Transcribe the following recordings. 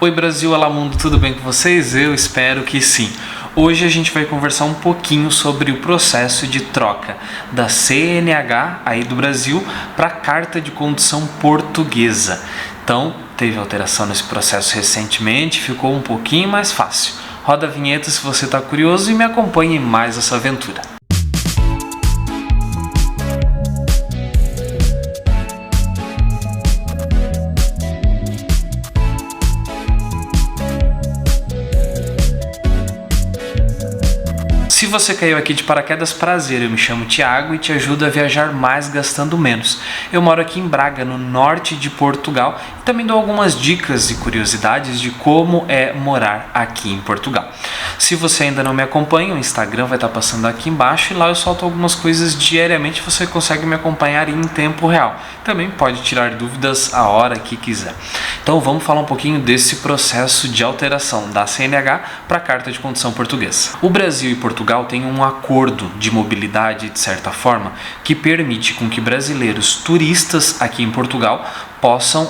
Oi Brasil, olá mundo, tudo bem com vocês? Eu espero que sim. Hoje a gente vai conversar um pouquinho sobre o processo de troca da CNH aí do Brasil para a Carta de Condução Portuguesa. Então, teve alteração nesse processo recentemente, ficou um pouquinho mais fácil. Roda a vinheta se você está curioso e me acompanhe em mais essa aventura. Se você caiu aqui de paraquedas, prazer, eu me chamo Thiago e te ajudo a viajar mais gastando menos. Eu moro aqui em Braga, no norte de Portugal, e também dou algumas dicas e curiosidades de como é morar aqui em Portugal. Se você ainda não me acompanha, o Instagram vai estar passando aqui embaixo e lá eu solto algumas coisas diariamente, você consegue me acompanhar em tempo real. Também pode tirar dúvidas a hora que quiser. Então vamos falar um pouquinho desse processo de alteração da CNH para a Carta de Condução Portuguesa. O Brasil e Portugal têm um acordo de mobilidade, de certa forma, que permite com que brasileiros turistas aqui em Portugal possam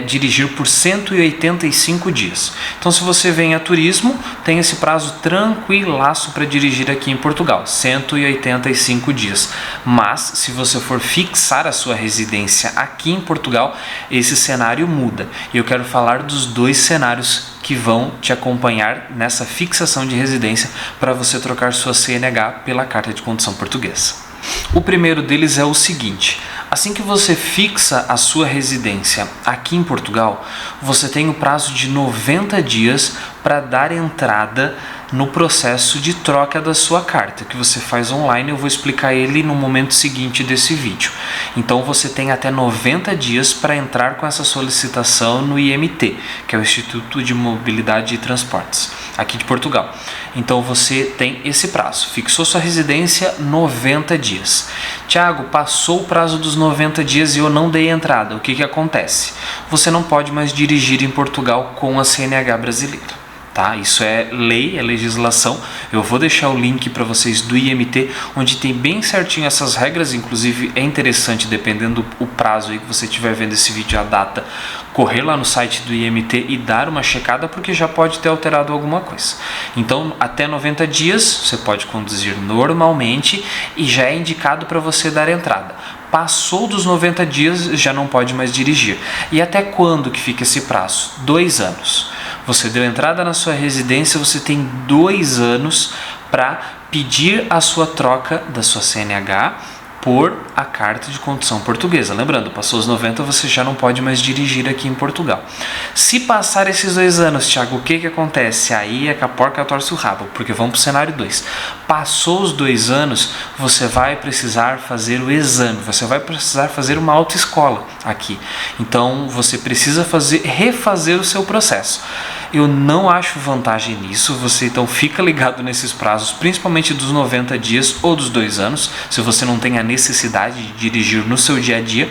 dirigir por 185 dias. Então, se você vem a turismo, tem esse prazo tranquilaço para dirigir aqui em Portugal, 185 dias. Mas, se você for fixar a sua residência aqui em Portugal, esse cenário muda. E eu quero falar dos dois cenários que vão te acompanhar nessa fixação de residência para você trocar sua CNH pela Carta de Condução Portuguesa. O primeiro deles é o seguinte: assim que você fixa a sua residência aqui em Portugal, você tem o prazo de 90 dias para dar entrada no processo de troca da sua carta, que você faz online. Eu vou explicar ele no momento seguinte desse vídeo. Então você tem até 90 dias para entrar com essa solicitação no IMT, que é o Instituto de Mobilidade e Transportes, aqui de Portugal. Então você tem esse prazo, fixou sua residência, 90 dias. Thiago, passou o prazo dos 90 dias e eu não dei entrada, o que acontece? Você não pode mais dirigir em Portugal com a CNH brasileira. Tá? Isso é lei, é legislação. Eu vou deixar o link para vocês do IMT, onde tem bem certinho essas regras. Inclusive é interessante, dependendo do prazo aí que você estiver vendo esse vídeo, a data, correr lá no site do IMT e dar uma checada, porque já pode ter alterado alguma coisa. Então, até 90 dias você pode conduzir normalmente e já é indicado para você dar entrada. Passou dos 90 dias, já não pode mais dirigir. E até quando que fica esse prazo? 2 anos. Você deu entrada na sua residência, você tem 2 anos para pedir a sua troca da sua CNH por a Carta de Condução Portuguesa. Lembrando, passou os 90, você já não pode mais dirigir aqui em Portugal. Se passar esses 2 anos, Thiago, o que acontece? Aí é que a porca torce o rabo, porque vamos para o cenário 2. Passou os 2 anos, você vai precisar fazer o exame, você vai precisar fazer uma autoescola aqui. Então, você precisa refazer o seu processo. Eu não acho vantagem nisso, você então fica ligado nesses prazos, principalmente dos 90 dias ou dos 2 anos, se você não tem a necessidade de dirigir no seu dia a dia,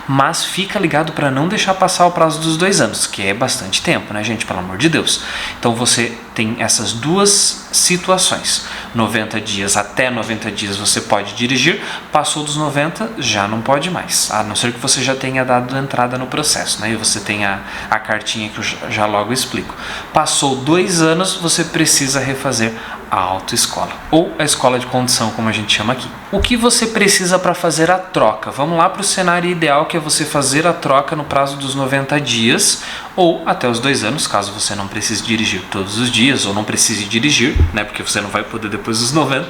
mas fica ligado para não deixar passar o prazo dos 2 anos, que é bastante tempo, né, gente, pelo amor de Deus. Então você tem essas duas situações, 90 dias, até 90 dias você pode dirigir, passou dos 90, já não pode mais, a não ser que você já tenha dado entrada no processo, né, e você tem a cartinha que eu já logo explico. Passou 2 anos, você precisa refazer a autoescola, ou a escola de condução, como a gente chama aqui. O que você precisa para fazer a troca? Vamos lá para o cenário ideal, que é você fazer a troca no prazo dos 90 dias, ou até os 2 anos, caso você não precise dirigir todos os dias, ou não precise dirigir, né, porque você não vai poder depois dos 90.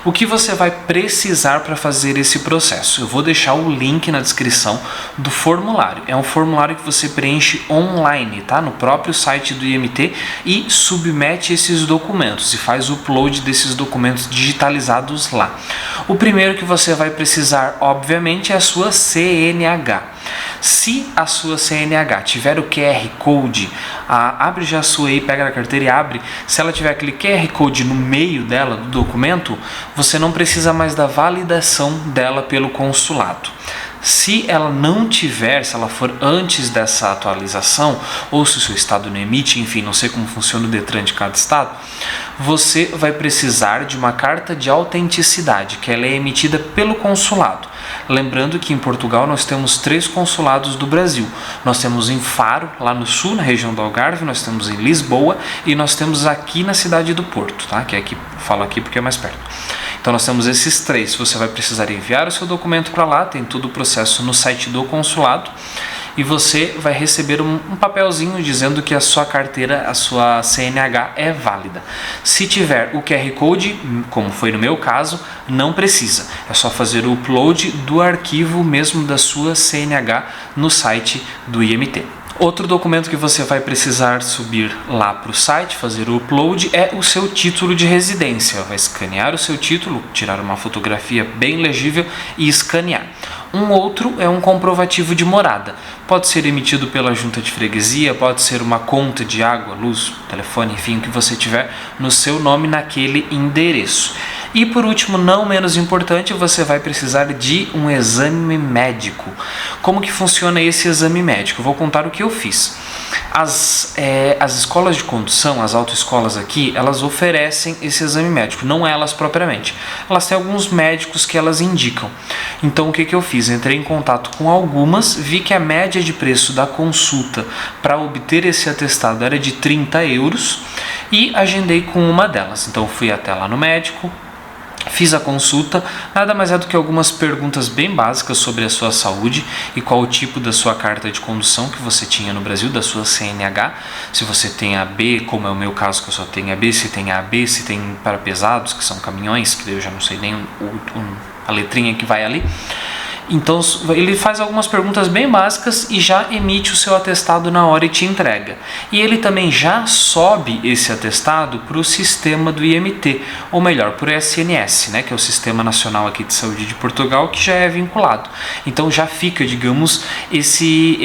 O que você vai precisar para fazer esse processo? Eu vou deixar o link na descrição do formulário. É um formulário que você preenche online, tá? No próprio site do IMT, e submete esses documentos e faz o upload desses documentos digitalizados lá. O primeiro que você vai precisar, obviamente, é a sua CNH. Se a sua CNH tiver o QR Code, abre já a sua aí, pega na carteira e abre. Se ela tiver aquele QR Code no meio dela, do documento, você não precisa mais da validação dela pelo consulado. Se ela não tiver, se ela for antes dessa atualização, ou se o seu estado não emite, enfim, não sei como funciona o Detran de cada estado, você vai precisar de uma carta de autenticidade, que ela é emitida pelo consulado. Lembrando que em Portugal nós temos 3 consulados do Brasil. Nós temos em Faro, lá no sul, na região do Algarve, nós temos em Lisboa e nós temos aqui na cidade do Porto, tá? Que é aqui, falo aqui porque é mais perto. Então nós temos esses 3. Você vai precisar enviar o seu documento para lá, tem todo o processo no site do consulado. E você vai receber um papelzinho dizendo que a sua carteira, a sua CNH é válida. Se tiver o QR Code, como foi no meu caso, não precisa. É só fazer o upload do arquivo mesmo da sua CNH no site do IMT. Outro documento que você vai precisar subir lá para o site, fazer o upload, é o seu título de residência. Vai escanear o seu título, tirar uma fotografia bem legível e escanear. Um outro é um comprovativo de morada. Pode ser emitido pela junta de freguesia, pode ser uma conta de água, luz, telefone, enfim, o que você tiver no seu nome naquele endereço. E por último, não menos importante, você vai precisar de um exame médico. Como que funciona esse exame médico? Eu vou contar o que eu fiz. As escolas de condução, as autoescolas aqui, elas oferecem esse exame médico, não elas propriamente. Elas têm alguns médicos que elas indicam. Então o que eu fiz? Entrei em contato com algumas, vi que a média de preço da consulta para obter esse atestado era de 30 euros e agendei com uma delas. Então fui até lá no médico, fiz a consulta, nada mais é do que algumas perguntas bem básicas sobre a sua saúde e qual o tipo da sua carta de condução que você tinha no Brasil, da sua CNH, se você tem AB, como é o meu caso que eu só tenho AB, se tem AB, se tem para pesados, que são caminhões, que eu já não sei nem a letrinha que vai ali. Então ele faz algumas perguntas bem básicas e já emite o seu atestado na hora e te entrega. E ele também já sobe esse atestado para o sistema do IMT, ou melhor, para o SNS, né, que é o Sistema Nacional aqui de Saúde de Portugal, que já é vinculado. Então já fica, digamos, esse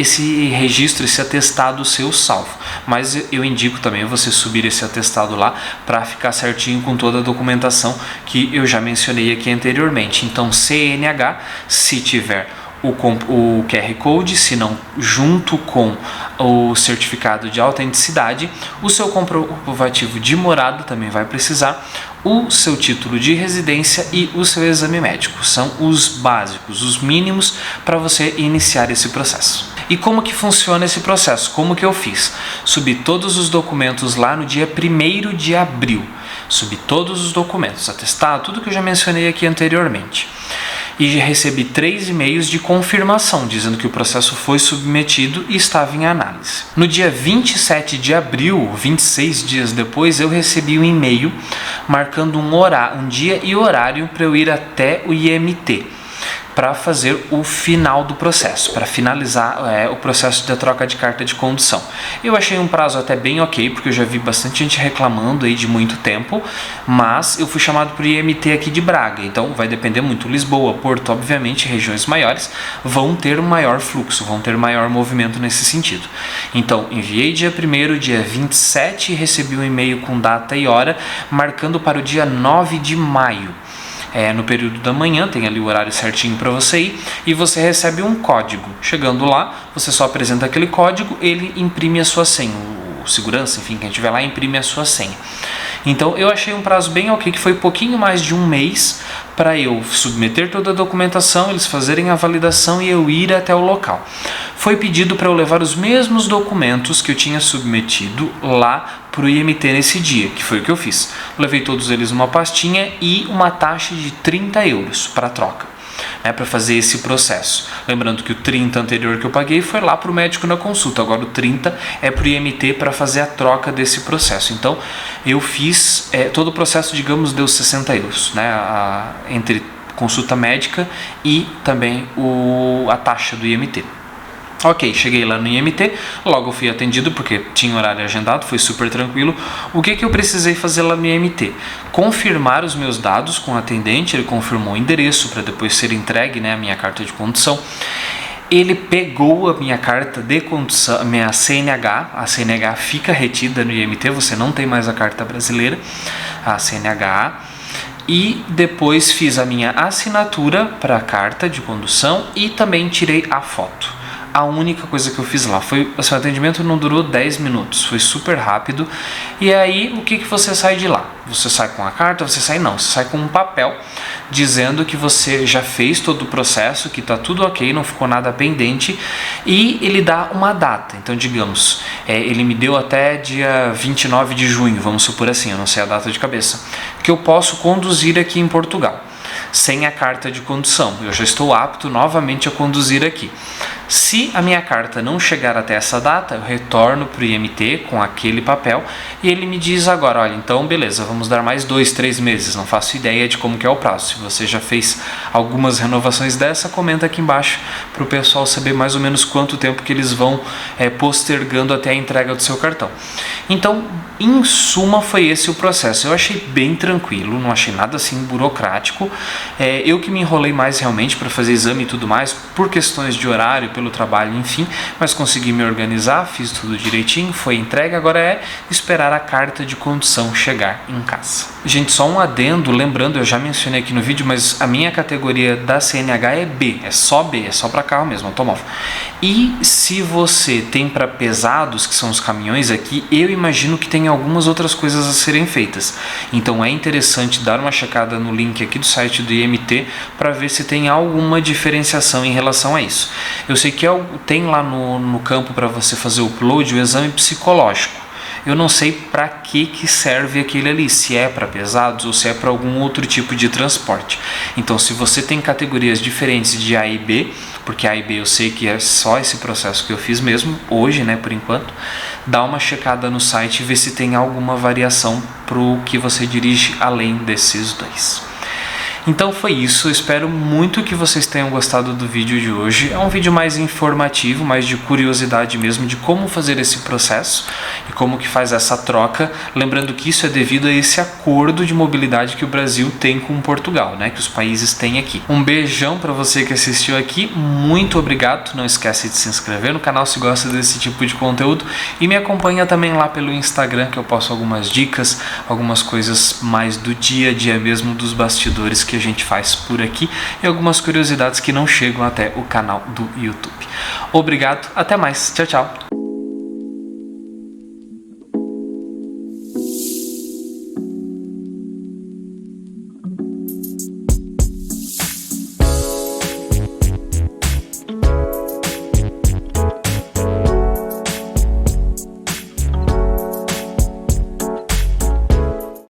registro, esse atestado seu salvo. Mas eu indico também você subir esse atestado lá para ficar certinho com toda a documentação que eu já mencionei aqui anteriormente. Então CNH, se tiver o QR Code, se não junto com o certificado de autenticidade, o seu comprovativo de morada também vai precisar, o seu título de residência e o seu exame médico. São os básicos, os mínimos para você iniciar esse processo. E como que funciona esse processo? Como que eu fiz? Subi todos os documentos lá no dia 1º de abril. Subi todos os documentos, atestado, tudo que eu já mencionei aqui anteriormente. E recebi 3 e-mails de confirmação, dizendo que o processo foi submetido e estava em análise. No dia 27 de abril, 26 dias depois, eu recebi um e-mail marcando um dia e horário para eu ir até o IMT, para fazer o final do processo, para finalizar o processo da troca de carta de condução. Eu achei um prazo até bem ok, porque eu já vi bastante gente reclamando aí de muito tempo, mas eu fui chamado para o IMT aqui de Braga, então vai depender muito. Lisboa, Porto, obviamente, regiões maiores, vão ter um maior fluxo, vão ter maior movimento nesse sentido. Então, enviei dia 1º, dia 27, e recebi um e-mail com data e hora, marcando para o dia 9 de maio. No período da manhã, tem ali o horário certinho para você ir, e você recebe um código. Chegando lá, você só apresenta aquele código, ele imprime a sua senha, o segurança, enfim, quem estiver lá imprime a sua senha. Então eu achei um prazo bem ok, que foi pouquinho mais de um mês para eu submeter toda a documentação, eles fazerem a validação e eu ir até o local. Foi pedido para eu levar os mesmos documentos que eu tinha submetido lá para o IMT nesse dia, que foi o que eu fiz. Levei todos eles numa pastinha e uma taxa de 30 euros para troca, para fazer esse processo. Lembrando que o 30 anterior que eu paguei foi lá para o médico na consulta, agora o 30 é para o IMT para fazer a troca desse processo. Então eu fiz, todo o processo, digamos, deu 60 euros, entre consulta médica e também a taxa do IMT. Ok, cheguei lá no IMT, logo fui atendido porque tinha horário agendado, foi super tranquilo. O que eu precisei fazer lá no IMT? Confirmar os meus dados com o atendente, ele confirmou o endereço para depois ser entregue, a minha carta de condução. Ele pegou a minha carta de condução, a minha CNH, a CNH fica retida no IMT, você não tem mais a carta brasileira, a CNH. E depois fiz a minha assinatura para a carta de condução e também tirei a foto. a única coisa que eu fiz lá. Foi, assim, o atendimento não durou 10 minutos, foi super rápido. E aí, o que você sai de lá? Você sai com a carta, você sai com um papel dizendo que você já fez todo o processo, que está tudo ok, não ficou nada pendente, e ele dá uma data. Então, digamos, ele me deu até dia 29 de junho, vamos supor assim, eu não sei a data de cabeça, que eu posso conduzir aqui em Portugal, sem a carta de condução. Eu já estou apto novamente a conduzir aqui. Se a minha carta não chegar até essa data, eu retorno para o IMT com aquele papel e ele me diz agora, olha, então beleza, vamos dar mais 2, 3 meses, não faço ideia de como que é o prazo. Se você já fez algumas renovações dessa, comenta aqui embaixo para o pessoal saber mais ou menos quanto tempo que eles vão postergando até a entrega do seu cartão. Então, em suma, foi esse o processo. Eu achei bem tranquilo, não achei nada assim burocrático. Eu que me enrolei mais realmente para fazer exame e tudo mais, por questões de horário, pelo trabalho, enfim, mas consegui me organizar, fiz tudo direitinho, foi entregue, agora é esperar a carta de condução chegar em casa. Gente, só um adendo, lembrando, eu já mencionei aqui no vídeo, mas a minha categoria da CNH é B, é só para carro mesmo, automóvel. E se você tem para pesados, que são os caminhões aqui, eu imagino que tem algumas outras coisas a serem feitas. Então é interessante dar uma checada no link aqui do site do IMT para ver se tem alguma diferenciação em relação a isso. Eu sei que tem lá no campo para você fazer o upload o exame psicológico. Eu não sei para que serve aquele ali, se é para pesados ou se é para algum outro tipo de transporte. Então, se você tem categorias diferentes de A e B, porque A e B eu sei que é só esse processo que eu fiz mesmo, hoje, né, por enquanto, dá uma checada no site e vê se tem alguma variação para o que você dirige além desses dois. Então foi isso, eu espero muito que vocês tenham gostado do vídeo de hoje. É um vídeo mais informativo, mais de curiosidade mesmo, de como fazer esse processo e como que faz essa troca. Lembrando que isso é devido a esse acordo de mobilidade que o Brasil tem com Portugal, né? Que os países têm aqui. Um beijão para você que assistiu aqui, muito obrigado. Não esquece de se inscrever no canal se gosta desse tipo de conteúdo e me acompanha também lá pelo Instagram, que eu posto algumas dicas, algumas coisas mais do dia a dia mesmo, dos bastidores que a gente faz por aqui e algumas curiosidades que não chegam até o canal do YouTube. Obrigado, até mais, tchau, tchau.